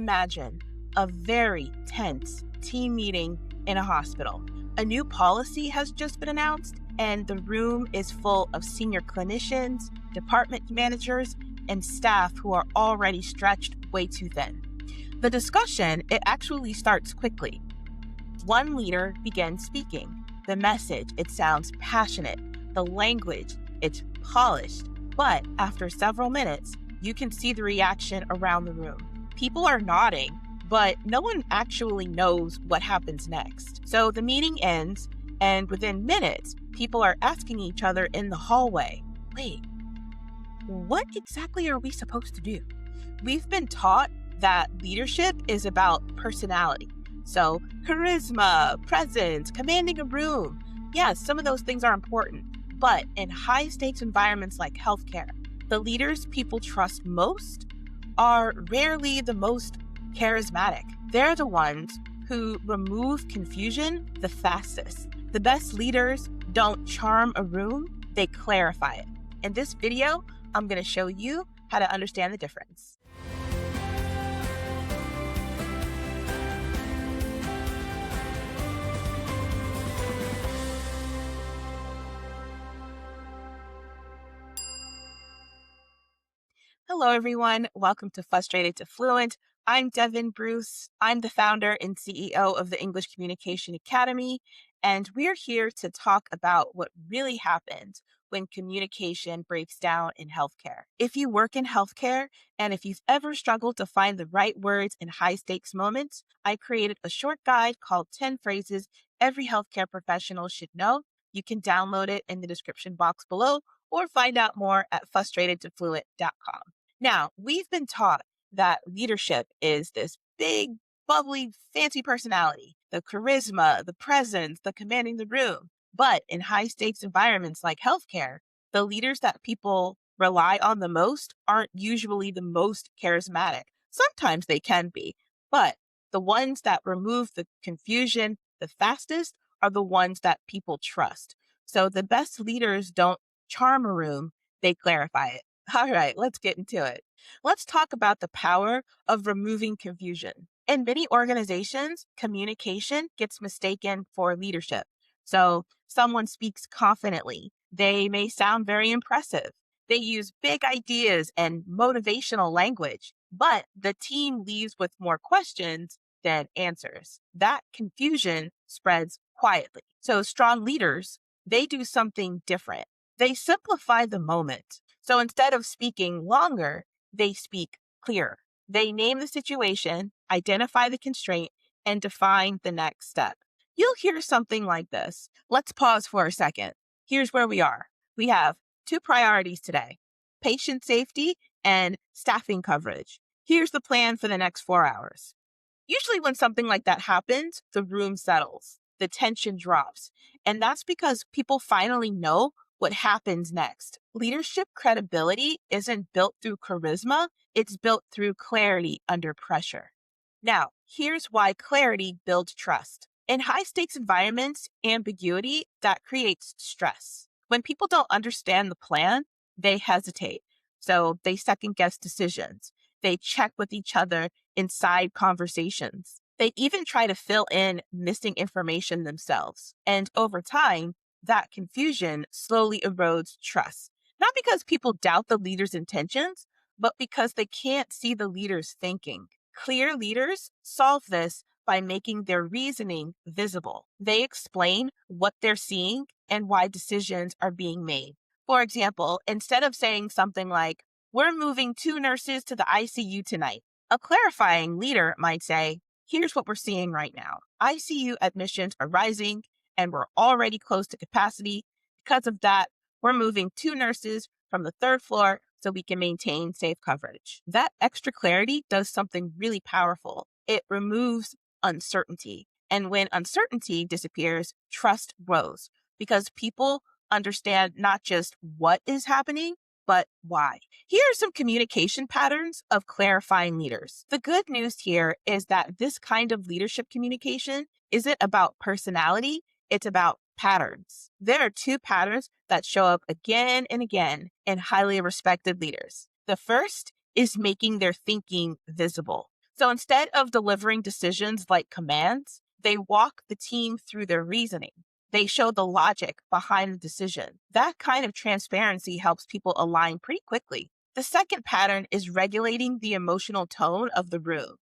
Imagine a very tense team meeting in a hospital. A new policy has just been announced, and the room is full of senior clinicians, department managers, and staff who are already stretched way too thin. The discussion, it actually starts quickly. One leader begins speaking. The message, it sounds passionate. The language, it's polished. But after several minutes, you can see the reaction around the room. People are nodding, but no one actually knows what happens next. So the meeting ends, and within minutes, people are asking each other in the hallway, wait, what exactly are we supposed to do? We've been taught that leadership is about personality. So charisma, presence, commanding a room. Yes, some of those things are important. But in high stakes environments like healthcare, the leaders people trust most are rarely the most charismatic. They're the ones who remove confusion the fastest. The best leaders don't charm a room, they clarify it. In this video, I'm going to show you how to understand the difference. Hello, everyone. Welcome to Frustrated to Fluent. I'm Devon Bruce. I'm the founder and CEO of the English Communication Academy, and we're here to talk about what really happens when communication breaks down in healthcare. If you work in healthcare, and if you've ever struggled to find the right words in high-stakes moments, I created a short guide called 10 Phrases Every Healthcare Professional Should Know. You can download it in the description box below or find out more at frustratedtofluent.com. Now, we've been taught that leadership is this big, bubbly, fancy personality, the charisma, the presence, the commanding the room. But in high stakes environments like healthcare, the leaders that people rely on the most aren't usually the most charismatic. Sometimes they can be, but the ones that remove the confusion the fastest are the ones that people trust. So the best leaders don't charm a room, they clarify it. All right, let's get into it. Let's talk about the power of removing confusion. In many organizations, communication gets mistaken for leadership. So someone speaks confidently. They may sound very impressive. They use big ideas and motivational language, but the team leaves with more questions than answers. That confusion spreads quietly. So strong leaders, they do something different. They simplify the moment. So instead of speaking longer, they speak clearer. They name the situation, identify the constraint, and define the next step. You'll hear something like this. Let's pause for a second. Here's where we are. We have two priorities today: patient safety and staffing coverage. Here's the plan for the next 4 hours. Usually when something like that happens, the room settles, the tension drops, and that's because people finally know what happens next. Leadership credibility isn't built through charisma, it's built through clarity under pressure. Now, here's why clarity builds trust. In high-stakes environments, ambiguity, that creates stress. When people don't understand the plan, they hesitate. So they second-guess decisions. They check with each other inside conversations. They even try to fill in missing information themselves. And over time, that confusion slowly erodes trust. Not because people doubt the leader's intentions, but because they can't see the leader's thinking. Clear leaders solve this by making their reasoning visible. They explain what they're seeing and why decisions are being made. For example, instead of saying something like, "We're moving 2 nurses to the ICU tonight," a clarifying leader might say, "Here's what we're seeing right now. ICU admissions are rising, and we're already close to capacity. Because of that, we're moving 2 nurses from the 3rd floor so we can maintain safe coverage." That extra clarity does something really powerful. It removes uncertainty. And when uncertainty disappears, trust grows because people understand not just what is happening, but why. Here are some communication patterns of clarifying leaders. The good news here is that this kind of leadership communication isn't about personality, it's about patterns. There are 2 patterns that show up again and again in highly respected leaders. The first is making their thinking visible. So instead of delivering decisions like commands, they walk the team through their reasoning. They show the logic behind the decision. That kind of transparency helps people align pretty quickly. The second pattern is regulating the emotional tone of the room.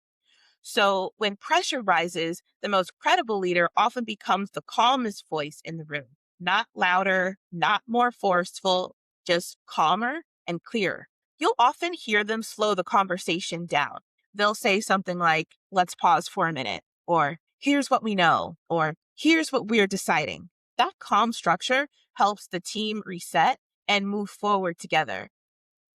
So when pressure rises, the most credible leader often becomes the calmest voice in the room. Not louder, not more forceful, just calmer and clearer. You'll often hear them slow the conversation down. They'll say something like, let's pause for a minute, or here's what we know, or here's what we're deciding. That calm structure helps the team reset and move forward together.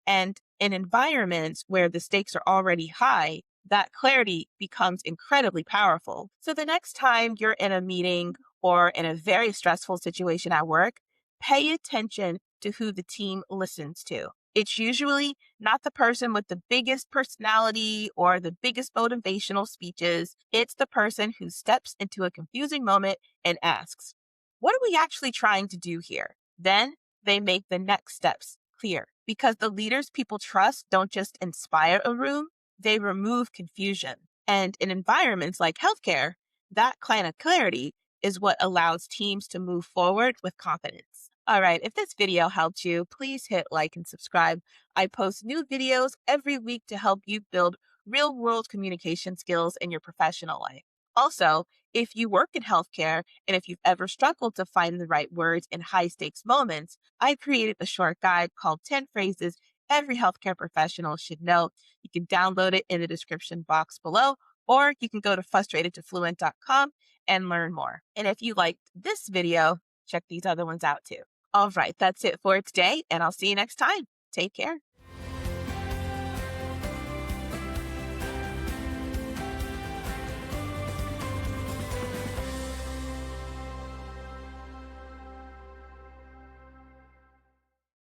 And in environments where the stakes are already high, that clarity becomes incredibly powerful. So the next time you're in a meeting or in a very stressful situation at work, pay attention to who the team listens to. It's usually not the person with the biggest personality or the biggest motivational speeches. It's the person who steps into a confusing moment and asks, what are we actually trying to do here? Then they make the next steps clear because the leaders people trust don't just inspire a room, they remove confusion. And in environments like healthcare, that kind of clarity is what allows teams to move forward with confidence. All right, if this video helped you, please hit like and subscribe. I post new videos every week to help you build real world communication skills in your professional life. Also, if you work in healthcare and if you've ever struggled to find the right words in high stakes moments, I created a short guide called 10 Phrases Every Healthcare Professional Should Know. You can download it in the description box below, or you can go to frustratedtofluent.com and learn more. And if you liked this video, check these other ones out too. All right, that's it for today, and I'll see you next time. Take care.